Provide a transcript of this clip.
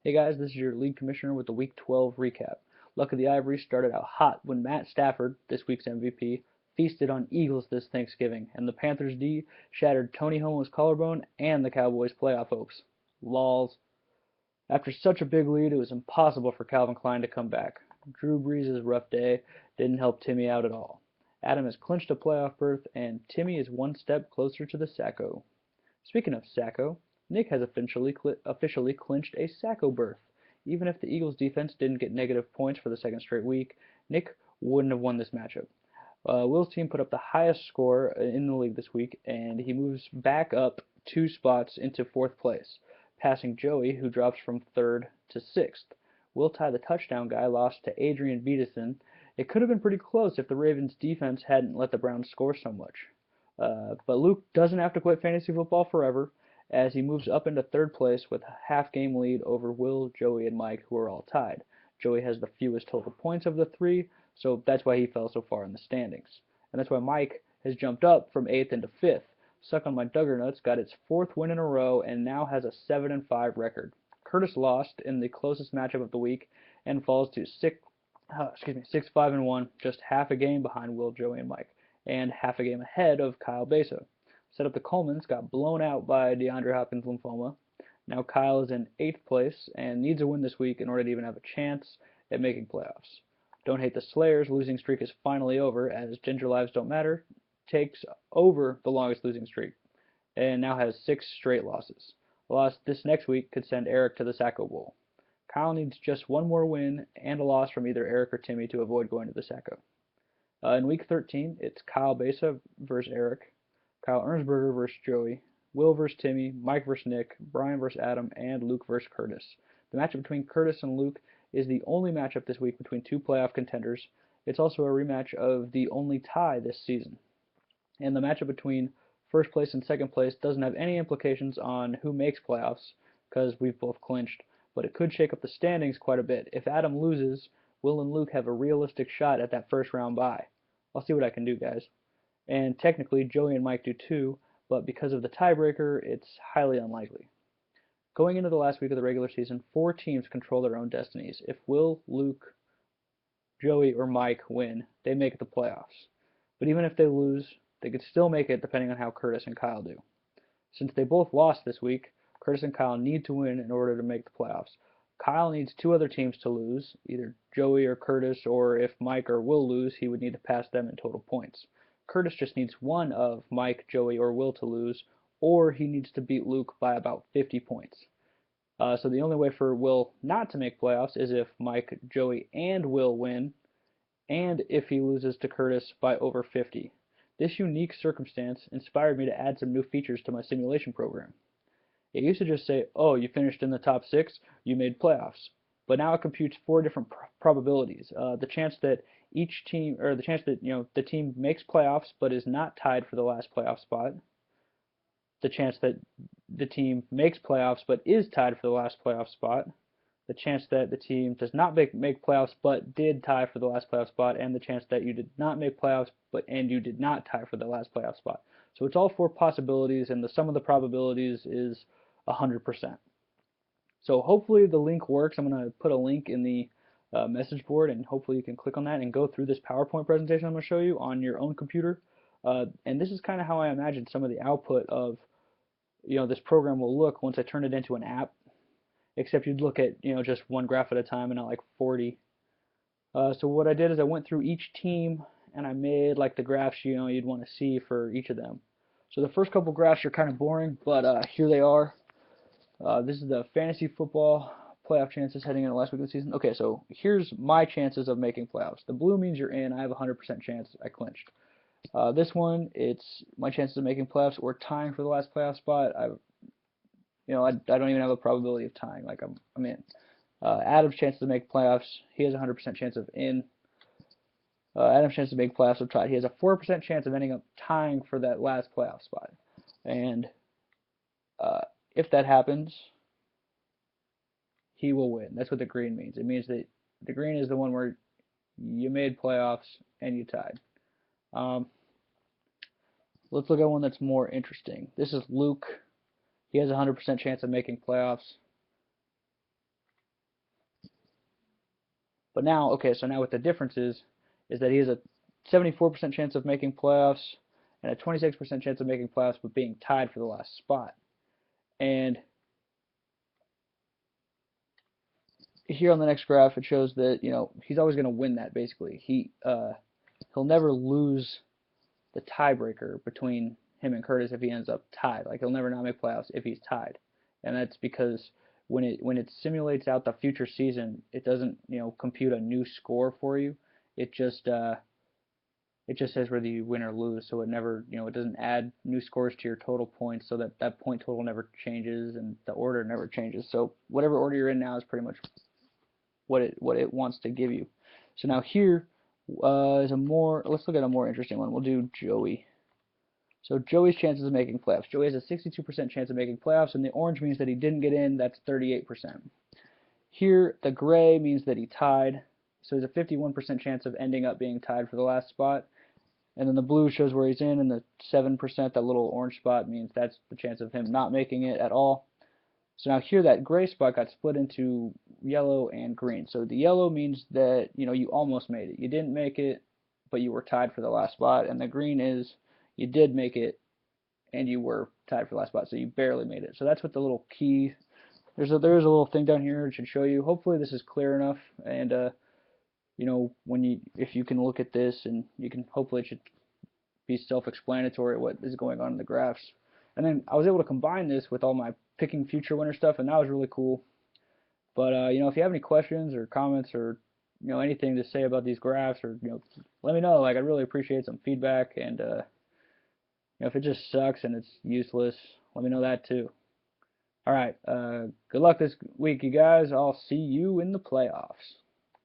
Hey guys, this is your league commissioner with the Week 12 recap. Luck of the Ivory started out hot when Matt Stafford, this week's MVP, feasted on Eagles this Thanksgiving, and the Panthers D shattered Tony Romo's collarbone and the Cowboys' playoff hopes. Lols. After such a big lead, it was impossible for Calvin Klein to come back. Drew Brees' rough day didn't help Timmy out at all. Adam has clinched a playoff berth, and Timmy is one step closer to the Sacco. Speaking of Sacco, Nick has officially clinched a Sacco berth. Even if the Eagles' defense didn't get negative points for the second straight week, Nick wouldn't have won this matchup. Will's team put up the highest score in the league this week, and he moves back up 2 spots into fourth place, passing Joey, who drops from third to sixth. Will Ty, the touchdown guy, lost to Adrian Peterson. It could have been pretty close if the Ravens' defense hadn't let the Browns score so much. But Luke doesn't have to quit fantasy football forever, as he moves up into third place with a half-game lead over Will, Joey, and Mike, who are all tied. Joey has the fewest total points of the three, so that's why he fell so far in the standings. And that's why Mike has jumped up from 8th into 5th. Suck on My Duggernuts got its 4th win in a row and now has a 7-5 record. Curtis lost in the closest matchup of the week and falls to 6-5-1, just half a game behind Will, Joey, and Mike, and half a game ahead of Kyle Besa. Set up the Colemans got blown out by DeAndre Hopkins lymphoma. Now Kyle is in 8th place and needs a win this week in order to even have a chance at making playoffs. Don't Hate the Slayer's losing streak is finally over, as Ginger Lives Don't Matter takes over the longest losing streak and now has 6 straight losses. A loss this next week could send Eric to the Sacco Bowl. Kyle needs just one more win and a loss from either Eric or Timmy to avoid going to the Sacco. In Week 13, it's Kyle Besa versus Eric, Kyle Ernsberger versus Joey, Will versus Timmy, Mike versus Nick, Brian versus Adam, and Luke versus Curtis. The matchup between Curtis and Luke is the only matchup this week between two playoff contenders. It's also a rematch of the only tie this season. And the matchup between first place and second place doesn't have any implications on who makes playoffs, because we've both clinched, but it could shake up the standings quite a bit. If Adam loses, Will and Luke have a realistic shot at that first round bye. I'll see what I can do, guys. And technically, Joey and Mike do too, but because of the tiebreaker, it's highly unlikely. Going into the last week of the regular season, 4 teams control their own destinies. If Will, Luke, Joey, or Mike win, they make the playoffs. But even if they lose, they could still make it depending on how Curtis and Kyle do. Since they both lost this week, Curtis and Kyle need to win in order to make the playoffs. Kyle needs 2 other teams to lose, either Joey or Curtis, or if Mike or Will lose, he would need to pass them in total points. Curtis just needs one of Mike, Joey, or Will to lose, or he needs to beat Luke by about 50 points. So the only way for Will not to make playoffs is if Mike, Joey, and Will win, and if he loses to Curtis by over 50. This unique circumstance inspired me to add some new features to my simulation program. It used to just say, oh, you finished in the top 6, you made playoffs. But now it computes 4 different probabilities. The chance that each team, or the chance that the team makes playoffs but is not tied for the last playoff spot. The chance that the team makes playoffs but is tied for the last playoff spot. The chance that the team does not make playoffs but did tie for the last playoff spot, and the chance that you did not make playoffs and you did not tie for the last playoff spot. So it's all 4 possibilities, and the sum of the probabilities is 100%. So hopefully the link works. I'm going to put a link in the message board, and hopefully you can click on that and go through this PowerPoint presentation I'm going to show you on your own computer. And this is kind of how I imagine some of the output of this program will look once I turn it into an app. Except you'd look at just one graph at a time and not like 40. So what I did is I went through each team and I made like the graphs you'd want to see for each of them. So the first couple graphs are kind of boring, but here they are. This is the fantasy football playoff chances heading into the last week of the season. Okay, so here's my chances of making playoffs. The blue means you're in. I have a 100% chance I clinched. This one, it's my chances of making playoffs or tying for the last playoff spot. I don't even have a probability of tying. Like I'm in. Adam's chances to make playoffs, he has a 100% chance of in. Adam's chance to make playoffs or tie. He has a 4% chance of ending up tying for that last playoff spot. And if that happens, he will win. That's what the green means. It means that the green is the one where you made playoffs and you tied. Let's look at one that's more interesting. This is Luke. He has a 100% chance of making playoffs. But now, okay, so now what the difference is that he has a 74% chance of making playoffs and a 26% chance of making playoffs, but being tied for the last spot. And here on the next graph, it shows that he's always going to win that. Basically, he'll never lose the tiebreaker between him and Curtis if he ends up tied. Like he'll never not make playoffs if he's tied, and that's because when it simulates out the future season, it doesn't compute a new score for you. It just says whether you win or lose, so it never it doesn't add new scores to your total points, so that point total never changes and the order never changes. So whatever order you're in now is pretty much what it wants to give you. So now here is let's look at a more interesting one. We'll do Joey. So Joey's chances of making playoffs. Joey has a 62% chance of making playoffs, and the orange means that he didn't get in. That's 38%. Here, the gray means that he tied. So there's a 51% chance of ending up being tied for the last spot. And then the blue shows where he's in, and the 7%, that little orange spot, means that's the chance of him not making it at all. So now here that gray spot got split into yellow and green. So the yellow means that you almost made it. You didn't make it, but you were tied for the last spot. And the green is you did make it and you were tied for the last spot, so you barely made it. So that's what the little key. There's a little thing down here that should show you. Hopefully this is clear enough, and if you can look at this, and you can hopefully it should be self-explanatory what is going on in the graphs. And then I was able to combine this with all my picking future winner stuff, and that was really cool. But if you have any questions or comments or anything to say about these graphs, or let me know. Like, I really appreciate some feedback, and if it just sucks and it's useless, let me know that too. All right, good luck this week, you guys. I'll see you in the playoffs.